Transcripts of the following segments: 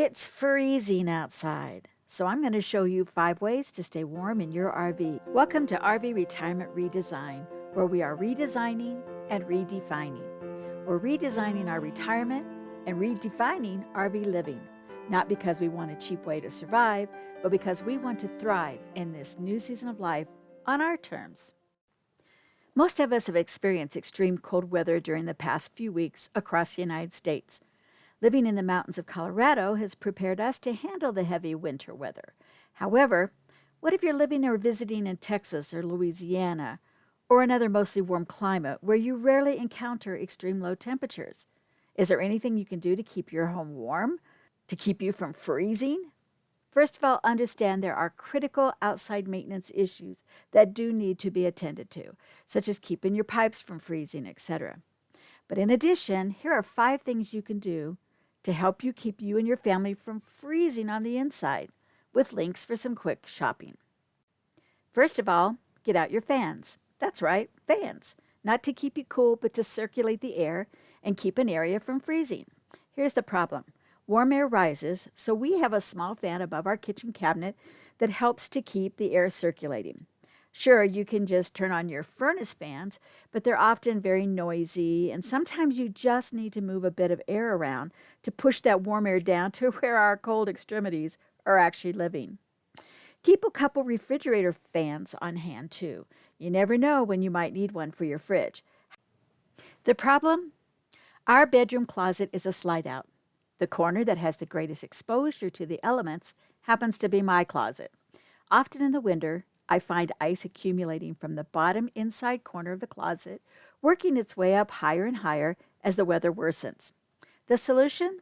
It's freezing outside, so I'm going to show you 5 ways to stay warm in your RV. Welcome to RV Retirement Redesign, where we are redesigning and redefining. We're redesigning our retirement and redefining RV living, not because we want a cheap way to survive, but because we want to thrive in this new season of life on our terms. Most of us have experienced extreme cold weather during the past few weeks across the United States. Living in the mountains of Colorado has prepared us to handle the heavy winter weather. However, what if you're living or visiting in Texas or Louisiana or another mostly warm climate where you rarely encounter extreme low temperatures? Is there anything you can do to keep your home warm, to keep you from freezing? First of all, understand there are critical outside maintenance issues that do need to be attended to, such as keeping your pipes from freezing, etc. But in addition, here are 5 things you can do to help you keep you and your family from freezing on the inside, with links for some quick shopping. First of all, get out your fans. That's right, fans. Not to keep you cool, but to circulate the air and keep an area from freezing. Here's the problem. Warm air rises, so we have a small fan above our kitchen cabinet that helps to keep the air circulating. Sure, you can just turn on your furnace fans, but they're often very noisy, and sometimes you just need to move a bit of air around to push that warm air down to where our cold extremities are actually living. Keep a couple refrigerator fans on hand, too. You never know when you might need one for your fridge. The problem? Our bedroom closet is a slide-out. The corner that has the greatest exposure to the elements happens to be my closet. Often in the winter, I find ice accumulating from the bottom inside corner of the closet, working its way up higher and higher as the weather worsens. The solution?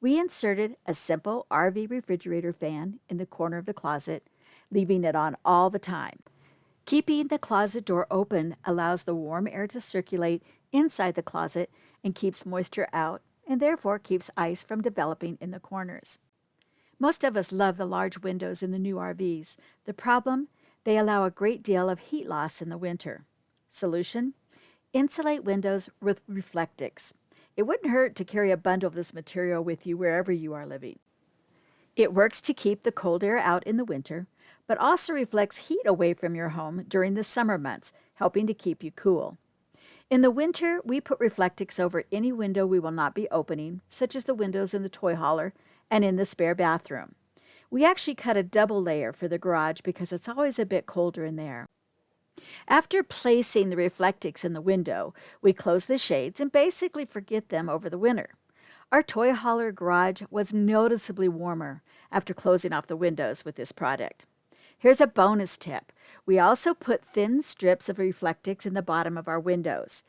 We inserted a simple RV refrigerator fan in the corner of the closet, leaving it on all the time. Keeping the closet door open allows the warm air to circulate inside the closet and keeps moisture out, and therefore keeps ice from developing in the corners. Most of us love the large windows in the new RVs. The problem? They allow a great deal of heat loss in the winter. Solution? Insulate windows with Reflectix. It wouldn't hurt to carry a bundle of this material with you wherever you are living. It works to keep the cold air out in the winter, but also reflects heat away from your home during the summer months, helping to keep you cool. In the winter, we put Reflectix over any window we will not be opening, such as the windows in the toy hauler and in the spare bathroom. We actually cut a double layer for the garage because it's always a bit colder in there. After placing the Reflectix in the window, we close the shades and basically forget them over the winter. Our toy hauler garage was noticeably warmer after closing off the windows with this product. Here's a bonus tip. We also put thin strips of Reflectix in the bottom of our windows.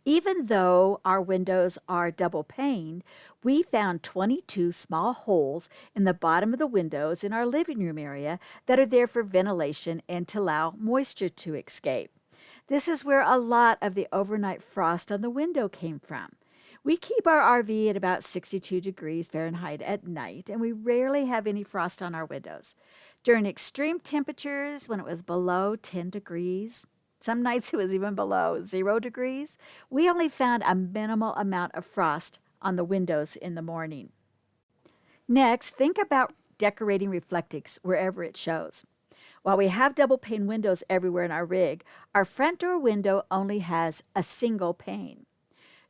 Even though our windows are double paned, we found 22 small holes in the bottom of the windows in our living room area that are there for ventilation and to allow moisture to escape. This is where a lot of the overnight frost on the window came from. We keep our RV at about 62 degrees Fahrenheit at night, and we rarely have any frost on our windows. During extreme temperatures, when it was below 10 degrees, some nights it was even below 0 degrees, we only found a minimal amount of frost on the windows in the morning. Next, think about decorating Reflectix wherever it shows. While we have double pane windows everywhere in our rig, our front door window only has a single pane.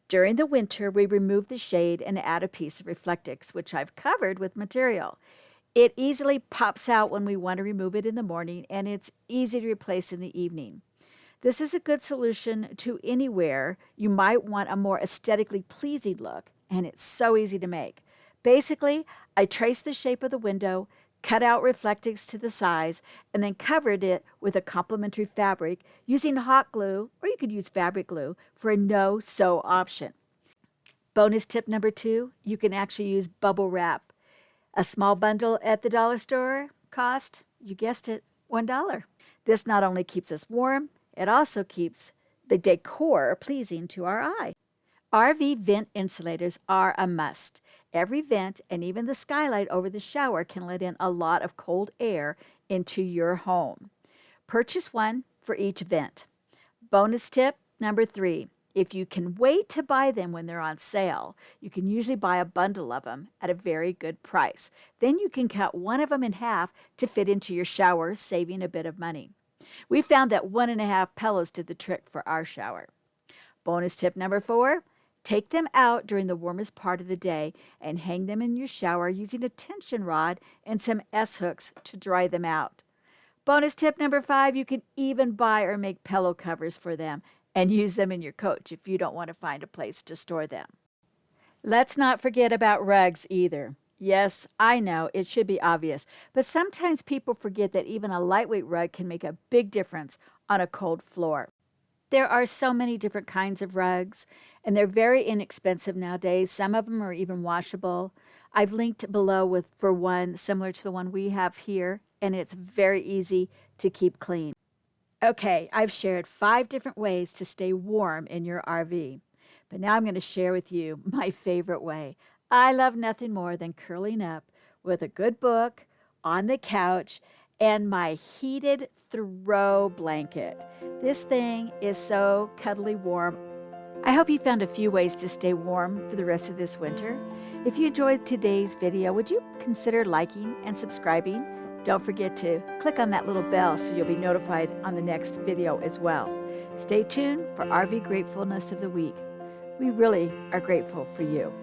During the winter, we remove the shade and add a piece of Reflectix, which I've covered with material. It easily pops out when we want to remove it in the morning, and it's easy to replace in the evening. This is a good solution to anywhere you might want a more aesthetically pleasing look, and it's so easy to make. Basically, I traced the shape of the window, cut out Reflectix to the size, and then covered it with a complementary fabric using hot glue, or you could use fabric glue for a no-sew option. Bonus tip number 2, you can actually use bubble wrap. A small bundle at the dollar store cost, you guessed it, $1. This not only keeps us warm, it also keeps the decor pleasing to our eye. RV vent insulators are a must. Every vent and even the skylight over the shower can let in a lot of cold air into your home. Purchase one for each vent. Bonus tip number 3. If you can wait to buy them when they're on sale, you can usually buy a bundle of them at a very good price. Then you can cut one of them in half to fit into your shower, saving a bit of money. We found that 1.5 pillows did the trick for our shower. Bonus tip number 4, take them out during the warmest part of the day and hang them in your shower using a tension rod and some S-hooks to dry them out. Bonus tip number 5, you can even buy or make pillow covers for them and use them in your coach if you don't want to find a place to store them. Let's not forget about rugs either. Yes, I know it should be obvious, but sometimes people forget that even a lightweight rug can make a big difference on a cold floor. There are so many different kinds of rugs, and they're very inexpensive nowadays. Some of them are even washable. I've linked below for one similar to the one we have here, and it's very easy to keep clean. Okay, I've shared 5 different ways to stay warm in your RV, but now I'm going to share with you my favorite way. I love nothing more than curling up with a good book on the couch and my heated throw blanket. This thing is so cuddly warm. I hope you found a few ways to stay warm for the rest of this winter. If you enjoyed today's video, would you consider liking and subscribing? Don't forget to click on that little bell so you'll be notified on the next video as well. Stay tuned for RV Gratefulness of the Week. We really are grateful for you.